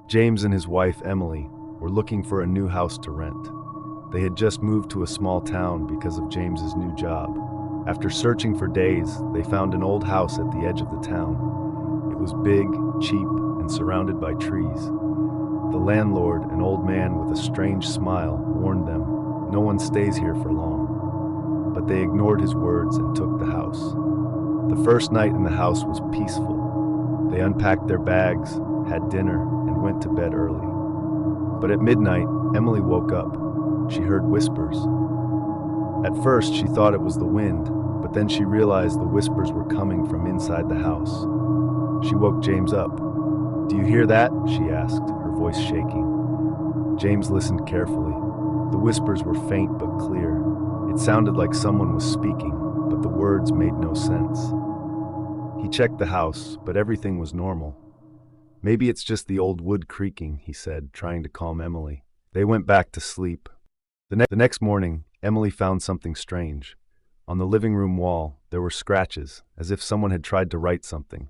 James and his wife, Emily, were looking for a new house to rent. They had just moved to a small town because of James's new job. After searching for days, they found an old house at the edge of the town. It was big, cheap, and surrounded by trees. The landlord, an old man with a strange smile, warned them, "No one stays here for long." But they ignored his words and took the house. The first night in the house was peaceful. They unpacked their bags, had dinner, and went to bed early. But at midnight, Emily woke up. She heard whispers. At first, she thought it was the wind, but then she realized the whispers were coming from inside the house. She woke James up. "Do you hear that?" she asked, her voice shaking. James listened carefully. The whispers were faint but clear. It sounded like someone was speaking, but the words made no sense. He checked the house, but everything was normal. "Maybe it's just the old wood creaking," he said, trying to calm Emily. They went back to sleep. The next morning, Emily found something strange. On the living room wall, there were scratches, as if someone had tried to write something.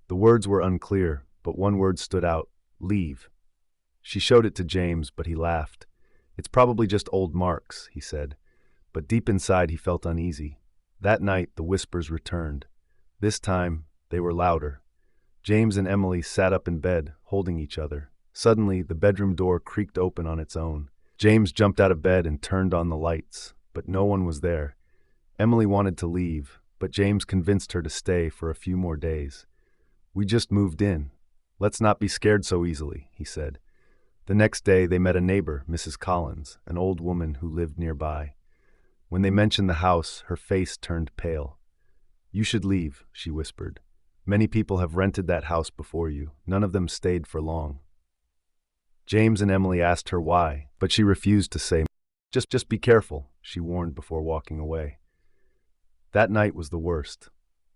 The words were unclear, but one word stood out: leave. She showed it to James, but he laughed. "It's probably just old marks," he said. But deep inside, he felt uneasy. That night, the whispers returned. This time, they were louder. James and Emily sat up in bed, holding each other. Suddenly, the bedroom door creaked open on its own. James jumped out of bed and turned on the lights, but no one was there. Emily wanted to leave, but James convinced her to stay for a few more days. "We just moved in. Let's not be scared so easily," he said. The next day, they met a neighbor, Mrs. Collins, an old woman who lived nearby. When they mentioned the house, her face turned pale. "You should leave," she whispered. "Many people have rented that house before you. None of them stayed for long." James and Emily asked her why, but she refused to say. Just be careful," she warned before walking away. That night was the worst.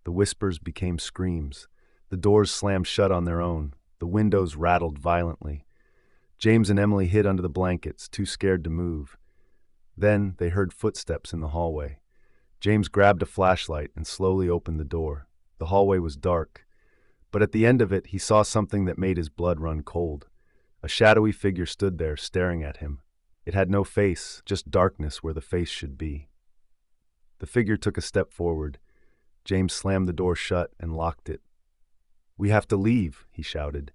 The whispers became screams. The doors slammed shut on their own. The windows rattled violently. James and Emily hid under the blankets, too scared to move. Then they heard footsteps in the hallway. James grabbed a flashlight and slowly opened the door. The hallway was dark, but at the end of it he saw something that made his blood run cold. A shadowy figure stood there, staring at him. It had no face, just darkness where the face should be. The figure took a step forward. James slammed the door shut and locked it. "We have to leave," he shouted.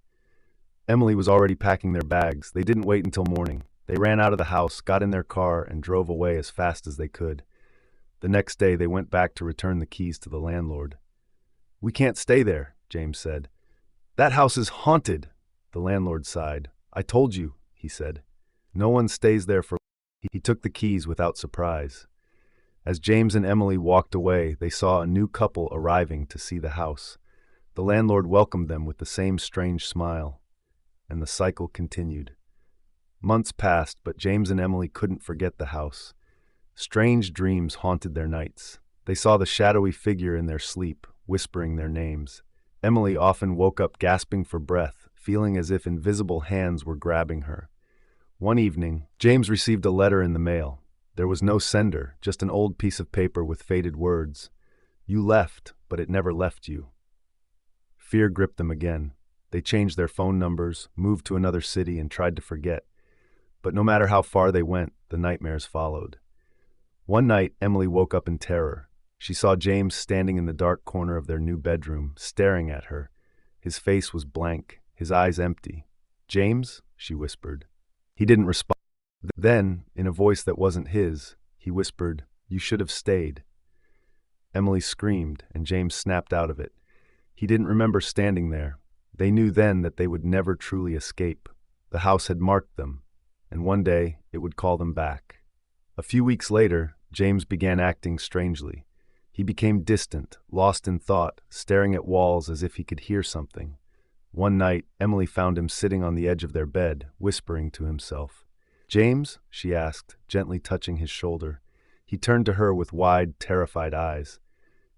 Emily was already packing their bags. They didn't wait until morning. They ran out of the house, got in their car, and drove away as fast as they could. The next day, they went back to return the keys to the landlord. "We can't stay there," James said. "That house is haunted," the landlord sighed. "I told you," he said. "No one stays there for..." He took the keys without surprise. As James and Emily walked away, they saw a new couple arriving to see the house. The landlord welcomed them with the same strange smile, and the cycle continued. Months passed, but James and Emily couldn't forget the house. Strange dreams haunted their nights. They saw the shadowy figure in their sleep, whispering their names. Emily often woke up gasping for breath, feeling as if invisible hands were grabbing her. One evening, James received a letter in the mail. There was no sender, just an old piece of paper with faded words. "You left, but it never left you." Fear gripped them again. They changed their phone numbers, moved to another city, and tried to forget. But no matter how far they went, the nightmares followed. One night, Emily woke up in terror. She saw James standing in the dark corner of their new bedroom, staring at her. His face was blank, his eyes empty. "James?" she whispered. He didn't respond. Then, in a voice that wasn't his, he whispered, "You should have stayed." Emily screamed, and James snapped out of it. He didn't remember standing there. They knew then that they would never truly escape. The house had marked them, and one day it would call them back. A few weeks later, James began acting strangely. He became distant, lost in thought, staring at walls as if he could hear something. One night, Emily found him sitting on the edge of their bed, whispering to himself. "James?" she asked, gently touching his shoulder. He turned to her with wide, terrified eyes.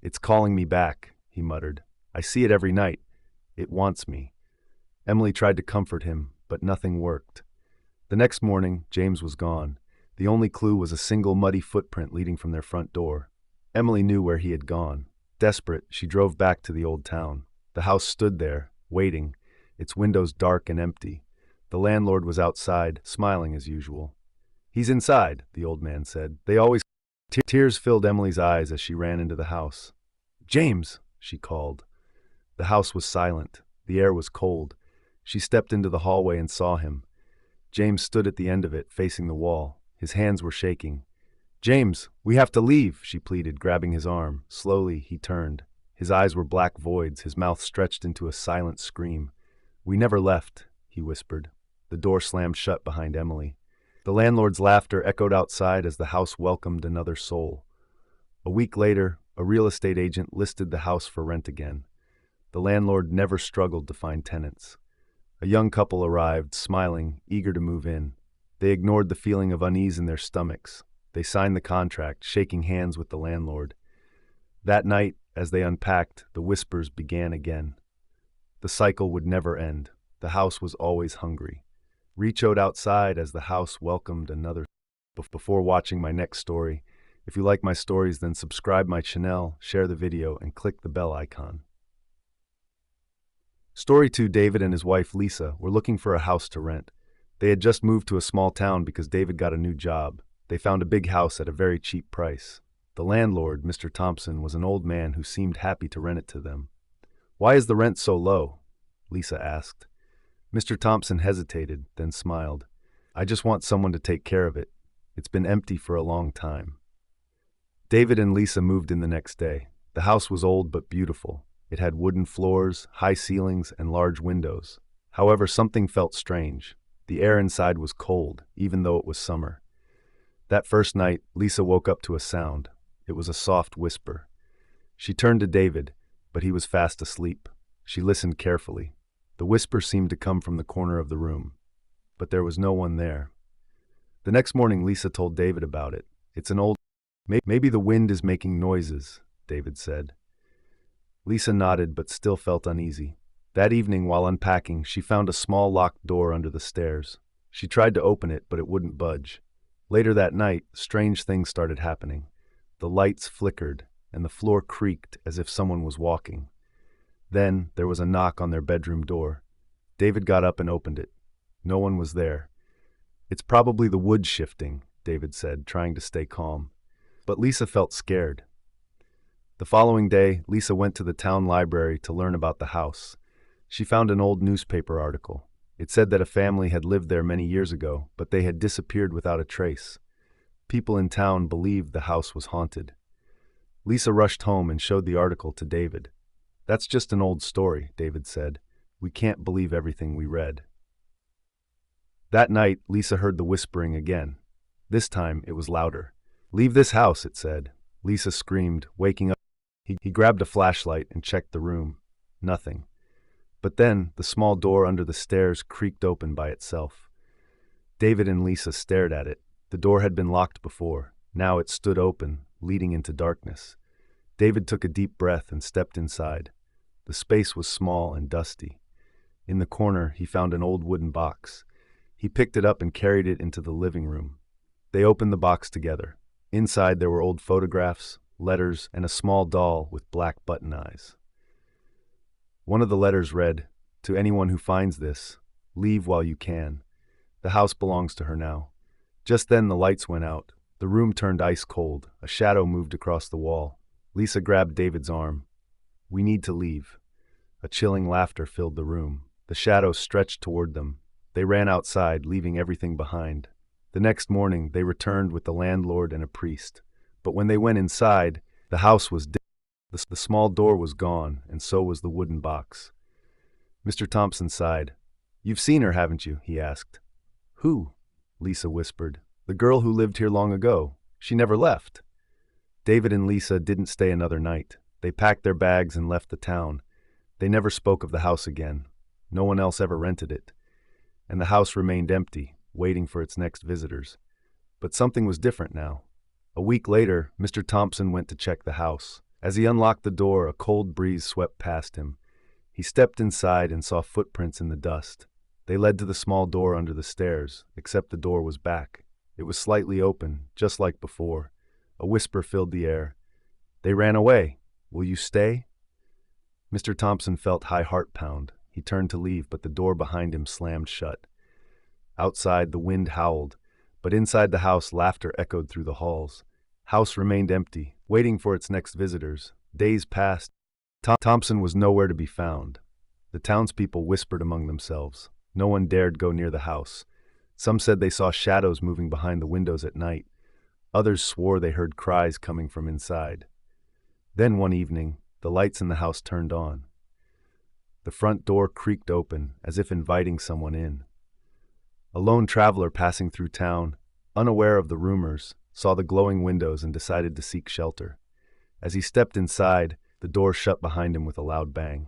"It's calling me back," he muttered. "I see it every night. It wants me." Emily tried to comfort him, but nothing worked. The next morning, James was gone. The only clue was a single muddy footprint leading from their front door. Emily knew where he had gone. Desperate, she drove back to the old town. The house stood there, waiting, its windows dark and empty. The landlord was outside, smiling as usual. "He's inside," the old man said. "They always—" Tears filled Emily's eyes as she ran into the house. "James!" she called. The house was silent. The air was cold. She stepped into the hallway and saw him. James stood at the end of it, facing the wall. His hands were shaking. "James, we have to leave," she pleaded, grabbing his arm. Slowly, he turned. His eyes were black voids, his mouth stretched into a silent scream. "We never left," he whispered. The door slammed shut behind Emily. The landlord's laughter echoed outside as the house welcomed another soul. A week later, a real estate agent listed the house for rent again. The landlord never struggled to find tenants. A young couple arrived, smiling, eager to move in. They ignored the feeling of unease in their stomachs. They signed the contract, shaking hands with the landlord. That night, as they unpacked, the whispers began again. The cycle would never end. The house was always hungry. Reach out outside as the house welcomed another. Before watching my next story, if you like my stories, then subscribe my channel, share the video, and click the bell icon. Story 2. David and his wife Lisa were looking for a house to rent. They had just moved to a small town because David got a new job. They found a big house at a very cheap price. The landlord, Mr. Thompson, was an old man who seemed happy to rent it to them. "Why is the rent so low?" Lisa asked. Mr. Thompson hesitated, then smiled. "I just want someone to take care of it. It's been empty for a long time." David and Lisa moved in the next day. The house was old but beautiful. It had wooden floors, high ceilings, and large windows. However, something felt strange. The air inside was cold, even though it was summer. That first night, Lisa woke up to a sound. It was a soft whisper. She turned to David, but he was fast asleep. She listened carefully. The whisper seemed to come from the corner of the room, but there was no one there. The next morning, Lisa told David about it. "It's an old... Maybe the wind is making noises," David said. Lisa nodded but still felt uneasy. That evening, while unpacking, she found a small locked door under the stairs. She tried to open it, but it wouldn't budge. Later that night, strange things started happening. The lights flickered, and the floor creaked as if someone was walking. Then, there was a knock on their bedroom door. David got up and opened it. No one was there. "It's probably the wood shifting," David said, trying to stay calm. But Lisa felt scared. The following day, Lisa went to the town library to learn about the house. She found an old newspaper article. It said that a family had lived there many years ago, but they had disappeared without a trace. People in town believed the house was haunted. Lisa rushed home and showed the article to David. "That's just an old story," David said. "We can't believe everything we read." That night, Lisa heard the whispering again. This time, it was louder. "Leave this house," it said. Lisa screamed, waking up. He grabbed a flashlight and checked the room. Nothing. But then, the small door under the stairs creaked open by itself. David and Lisa stared at it. The door had been locked before. Now it stood open, leading into darkness. David took a deep breath and stepped inside. The space was small and dusty. In the corner, he found an old wooden box. He picked it up and carried it into the living room. They opened the box together. Inside, there were old photographs, letters, and a small doll with black button eyes. One of the letters read, "To anyone who finds this, leave while you can. The house belongs to her now." Just then, the lights went out. The room turned ice cold. A shadow moved across the wall. Lisa grabbed David's arm. "We need to leave." A chilling laughter filled the room. The shadow stretched toward them. They ran outside, leaving everything behind. The next morning, they returned with the landlord and a priest. But when they went inside, the house was dim. The small door was gone, and so was the wooden box. Mr. Thompson sighed. "You've seen her, haven't you?" he asked. "Who?" Lisa whispered. "The girl who lived here long ago. She never left." David and Lisa didn't stay another night. They packed their bags and left the town. They never spoke of the house again. No one else ever rented it. And the house remained empty, waiting for its next visitors. But something was different now. A week later, Mr. Thompson went to check the house. As he unlocked the door, a cold breeze swept past him. He stepped inside and saw footprints in the dust. They led to the small door under the stairs, except the door was back. It was slightly open, just like before. A whisper filled the air. "They ran away. Will you stay?" Mr. Thompson felt high heart pound. He turned to leave, but the door behind him slammed shut. Outside, the wind howled, but inside the house, laughter echoed through the halls. House remained empty, waiting for its next visitors. Days passed. Thompson was nowhere to be found. The townspeople whispered among themselves. No one dared go near the house. Some said they saw shadows moving behind the windows at night. Others swore they heard cries coming from inside. Then one evening, the lights in the house turned on. The front door creaked open, as if inviting someone in. A lone traveler passing through town, unaware of the rumors, saw the glowing windows and decided to seek shelter. As he stepped inside, the door shut behind him with a loud bang.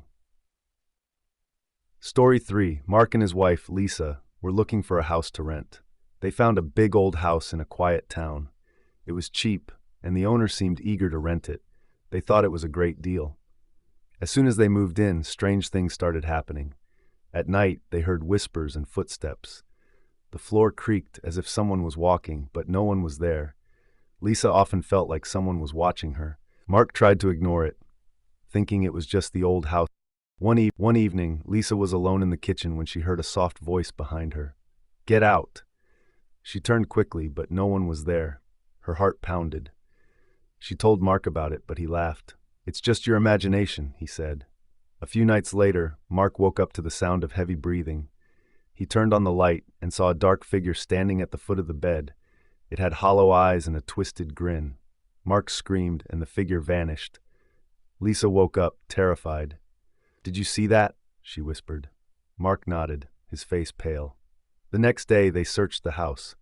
Story 3. Mark and his wife, Lisa, were looking for a house to rent. They found a big old house in a quiet town. It was cheap, and the owner seemed eager to rent it. They thought it was a great deal. As soon as they moved in, strange things started happening. At night, they heard whispers and footsteps. The floor creaked as if someone was walking, but no one was there. Lisa often felt like someone was watching her. Mark tried to ignore it, thinking it was just the old house. One evening, Lisa was alone in the kitchen when she heard a soft voice behind her. "Get out!" She turned quickly, but no one was there. Her heart pounded. She told Mark about it, but he laughed. "It's just your imagination," he said. A few nights later, Mark woke up to the sound of heavy breathing. He turned on the light and saw a dark figure standing at the foot of the bed. It had hollow eyes and a twisted grin. Mark screamed, and the figure vanished. Lisa woke up, terrified. "Did you see that?" she whispered. Mark nodded, his face pale. The next day, they searched the house.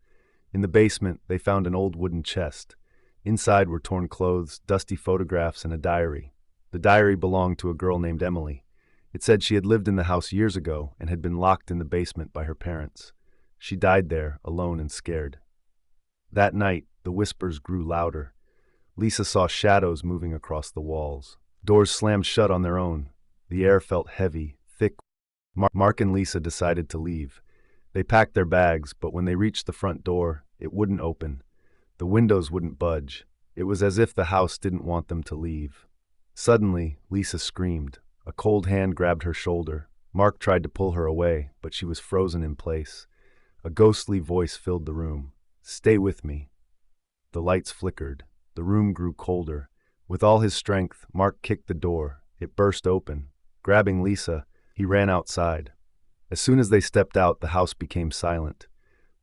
In the basement, they found an old wooden chest. Inside were torn clothes, dusty photographs, and a diary. The diary belonged to a girl named Emily. It said she had lived in the house years ago and had been locked in the basement by her parents. She died there, alone and scared. That night, the whispers grew louder. Lisa saw shadows moving across the walls. Doors slammed shut on their own. The air felt heavy, thick. Mark and Lisa decided to leave. They packed their bags, but when they reached the front door, it wouldn't open. The windows wouldn't budge. It was as if the house didn't want them to leave. Suddenly, Lisa screamed. A cold hand grabbed her shoulder. Mark tried to pull her away, but she was frozen in place. A ghostly voice filled the room. "Stay with me." The lights flickered. The room grew colder. With all his strength, Mark kicked the door. It burst open. Grabbing Lisa, he ran outside. As soon as they stepped out, the house became silent.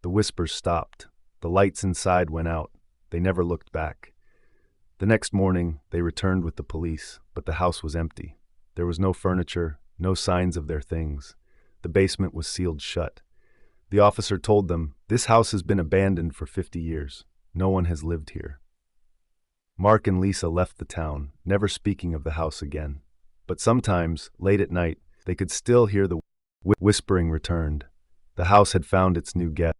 The whispers stopped. The lights inside went out. They never looked back. The next morning, they returned with the police, but the house was empty. There was no furniture, no signs of their things. The basement was sealed shut. The officer told them, "This house has been abandoned for 50 years. No one has lived here." Mark and Lisa left the town, never speaking of the house again. But sometimes, late at night, they could still hear the whispering returned. The house had found its new guest.